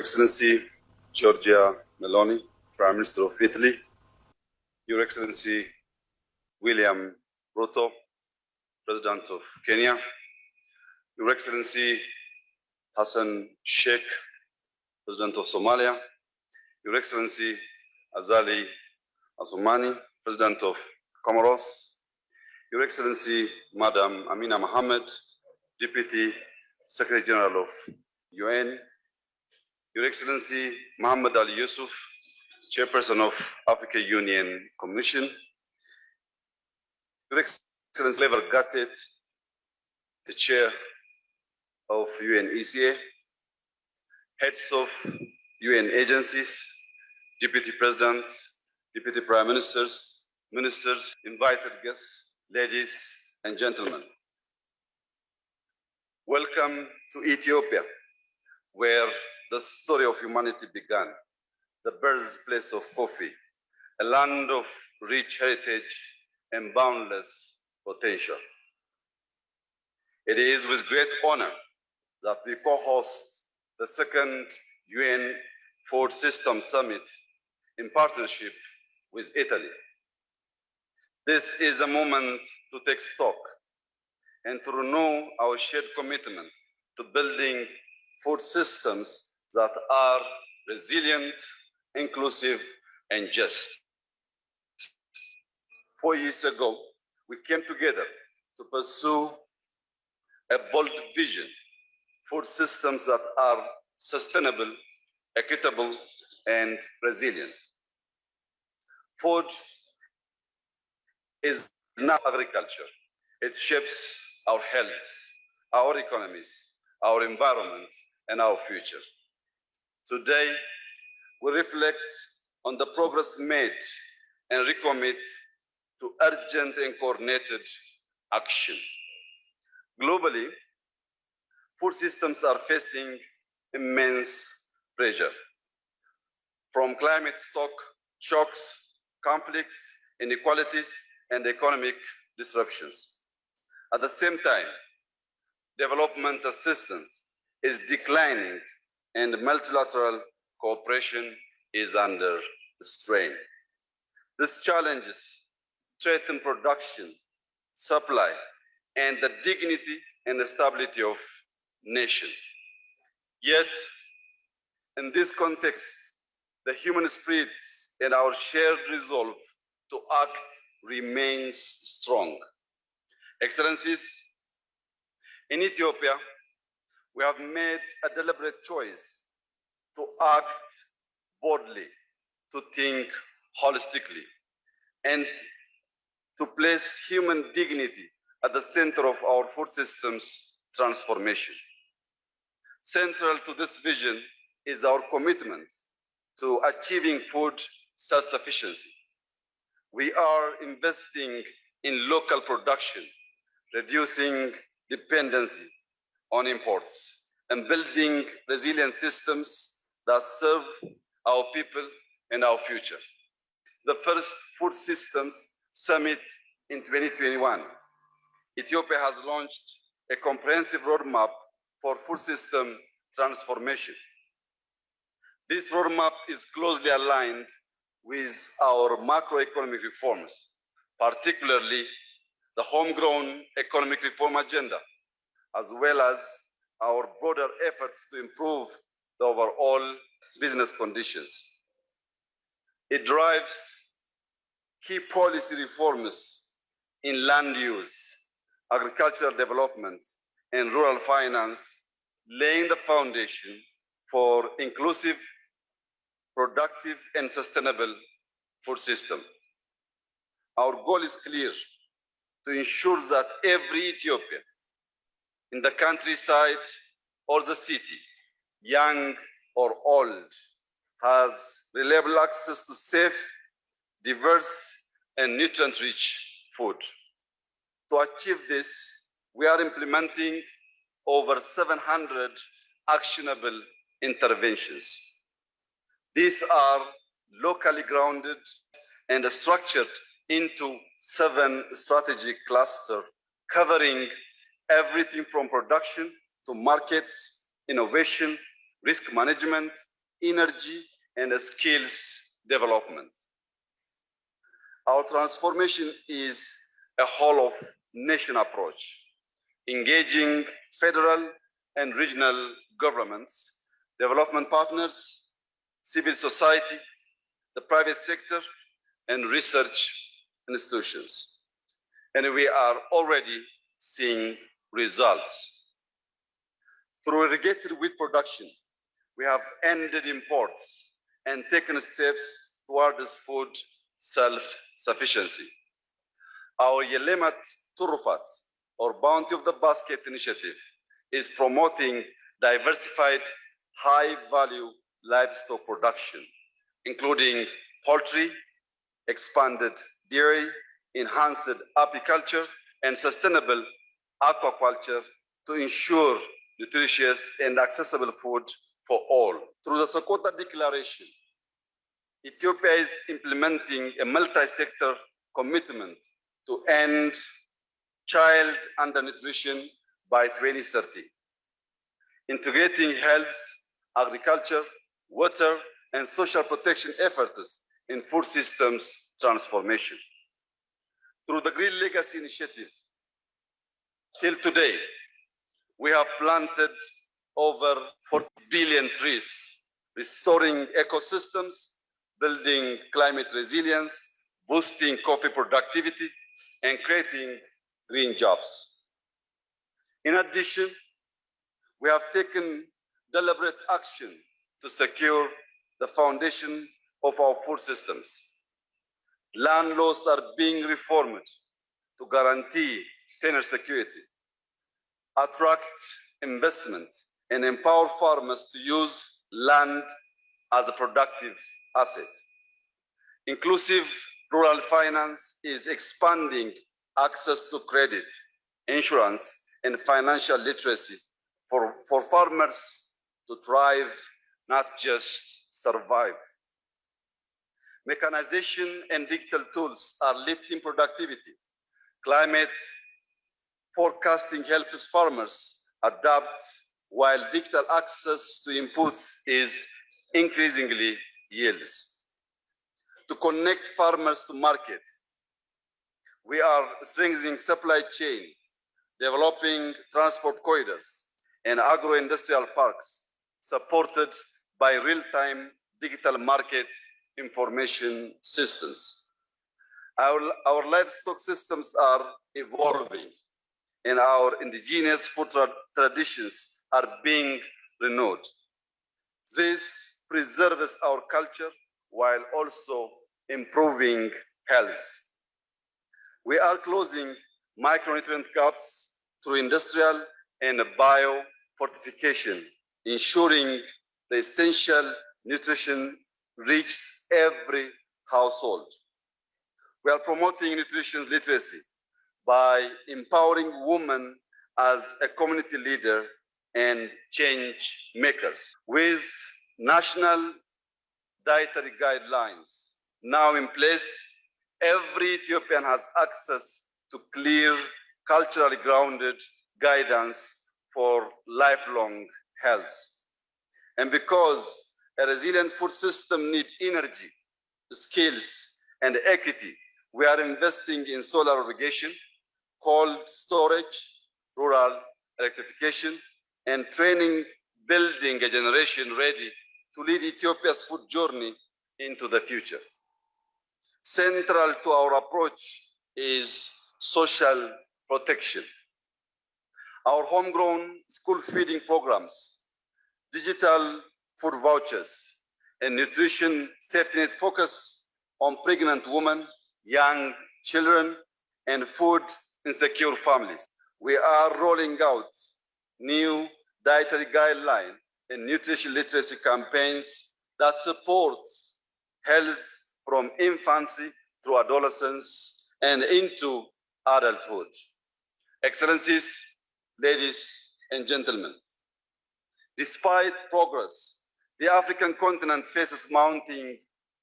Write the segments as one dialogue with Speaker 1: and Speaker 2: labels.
Speaker 1: Excellency Giorgia Meloni, Prime Minister of Italy, Your Excellency William Ruto, President of Kenya, Your Excellency Hassan Sheikh, President of Somalia, Your Excellency Azali Assoumani, President of Comoros, Your Excellency Madam Amina Mohammed, Deputy Secretary General of UN, Your Excellency Mohammed Ali Yusuf, Chairperson of Africa Union Commission, Your Excellency Lever Gattet, the Chair of UNECA, heads of UN agencies, Deputy Presidents, Deputy Prime Ministers, Ministers, invited guests, ladies and gentlemen. Welcome to Ethiopia, where the story of humanity began, the birthplace of coffee, a land of rich heritage and boundless potential. It is with great honor that we co-host the second UN Food System Summit in partnership with Italy. This is a moment to take stock and to renew our shared commitment to building food systems that are resilient, inclusive, and just. 4 years ago, we came together to pursue a bold vision, food systems that are sustainable, equitable, and resilient. Food is not agriculture. It shapes our health, our economies, our environment, and our future. Today, we reflect on the progress made and recommit to urgent and coordinated action. Globally, food systems are facing immense pressure from climate shocks, conflicts, inequalities, and economic disruptions. At the same time, development assistance is declining and multilateral cooperation is under strain. These challenges threaten production, supply, and the dignity and stability of nations. Yet, in this context, the human spirit and our shared resolve to act remains strong. Excellencies, in Ethiopia, we have made a deliberate choice to act boldly, to think holistically, and to place human dignity at the center of our food systems transformation. Central to this vision is our commitment to achieving food self-sufficiency. We are investing in local production, reducing dependency on imports, and building resilient systems that serve our people and our future. The first Food Systems Summit in 2021, Ethiopia has launched a comprehensive roadmap for food system transformation. This roadmap is closely aligned with our macroeconomic reforms, particularly the homegrown economic reform agenda, as well as our broader efforts to improve the overall business conditions. It drives key policy reforms in land use, agricultural development, and rural finance, laying the foundation for inclusive, productive, and sustainable food system. Our goal is clear: to ensure that every Ethiopian, in the countryside or the city, young or old, has reliable access to safe, diverse, and nutrient-rich food. To achieve this, we are implementing over 700 actionable interventions. These are locally grounded and structured into 7 strategic clusters, covering everything from production to markets, innovation, risk management, energy, and skills development. Our transformation is a whole of nation approach, engaging federal and regional governments, development partners, civil society, the private sector, and research institutions. And we are already seeing results. Through irrigated wheat production, we have ended imports and taken steps towards food self-sufficiency. Our Yelemat Turufat, or Bounty of the Basket initiative, is promoting diversified, high-value livestock production, including poultry, expanded dairy, enhanced apiculture, and sustainable aquaculture to ensure nutritious and accessible food for all. Through the Sokoto Declaration, Ethiopia is implementing a multi-sector commitment to end child undernutrition by 2030, integrating health, agriculture, water, and social protection efforts in food systems transformation. Through the Green Legacy Initiative, till today, we have planted over 40 billion trees, restoring ecosystems, building climate resilience, boosting coffee productivity, and creating green jobs. In addition, we have taken deliberate action to secure the foundation of our food systems. Land laws are being reformed to guarantee tenure security, attract investment, and empower farmers to use land as a productive asset. Inclusive rural finance is expanding access to credit, insurance, and financial literacy for farmers to thrive, not just survive. Mechanization and digital tools are lifting productivity. Climate forecasting helps farmers adapt, while digital access to inputs is increasingly yields. To connect farmers to market, we are strengthening supply chain, developing transport corridors and agro-industrial parks, supported by real-time digital market information systems. Our livestock systems are evolving, and our indigenous food traditions are being renewed. This preserves our culture while also improving health. We are closing micronutrient gaps through industrial and biofortification, ensuring the essential nutrition reaches every household. We are promoting nutrition literacy by empowering women as a community leader and change makers. With national dietary guidelines now in place, every Ethiopian has access to clear, culturally grounded guidance for lifelong health. And because a resilient food system needs energy, skills, and equity, we are investing in solar irrigation, cold storage, rural electrification, and training, building a generation ready to lead Ethiopia's food journey into the future. Central to our approach is social protection. Our homegrown school feeding programs, digital food vouchers, and nutrition safety net focus on pregnant women, young children, and food insecure families. We are rolling out new dietary guidelines and nutrition literacy campaigns that support health from infancy through adolescence and into adulthood. Excellencies, ladies and gentlemen, despite progress, the African continent faces mounting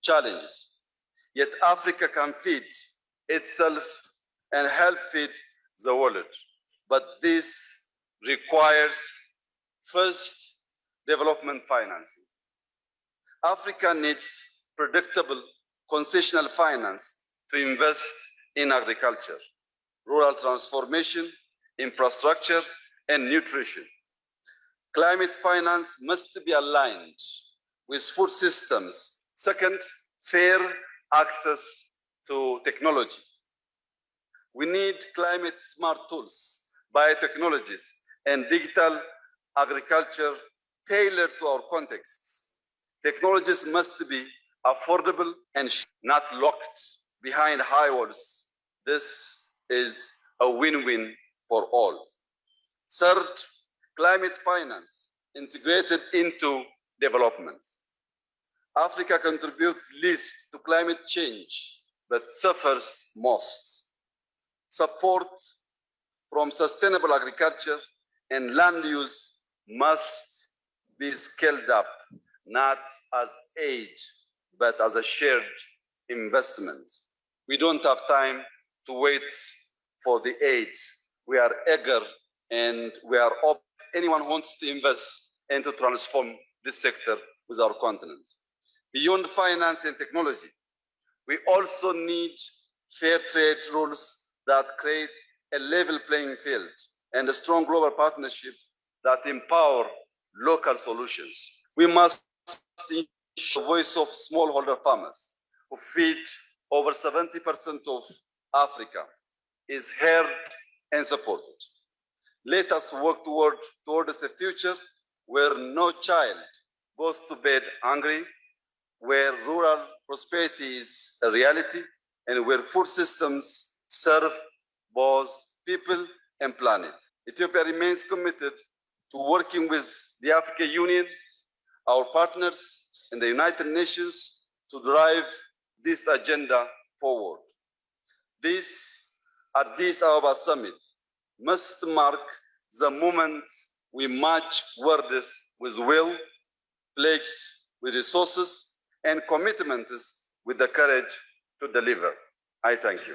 Speaker 1: challenges. Yet Africa can feed itself and help feed the world. But this requires first development financing. Africa needs predictable concessional finance to invest in agriculture, rural transformation, infrastructure, and nutrition. Climate finance must be aligned with food systems. Second, fair access to technology. We need climate smart tools, biotechnologies, and digital agriculture tailored to our contexts. Technologies must be affordable and not locked behind high walls. This is a win-win for all. Third, climate finance integrated into development. Africa contributes least to climate change, but suffers most. Support from sustainable agriculture and land use must be scaled up, not as aid, but as a shared investment. We don't have time to wait for the aid. We are eager and we are open. Anyone who wants to invest and to transform this sector with our continent. Beyond finance and technology, we also need fair trade rules that create a level playing field and a strong global partnership that empower local solutions. We must ensure the voice of smallholder farmers who feed over 70% of Africa is heard and supported. Let us work towards a future where no child goes to bed hungry, where rural prosperity is a reality, and where food systems serve both people and planet. Ethiopia remains committed to working with the African Union, our partners, and the United Nations to drive this agenda forward. This Addis Ababa summit must mark the moment we match words with will, pledged with resources, and commitments with the courage to deliver. I thank you.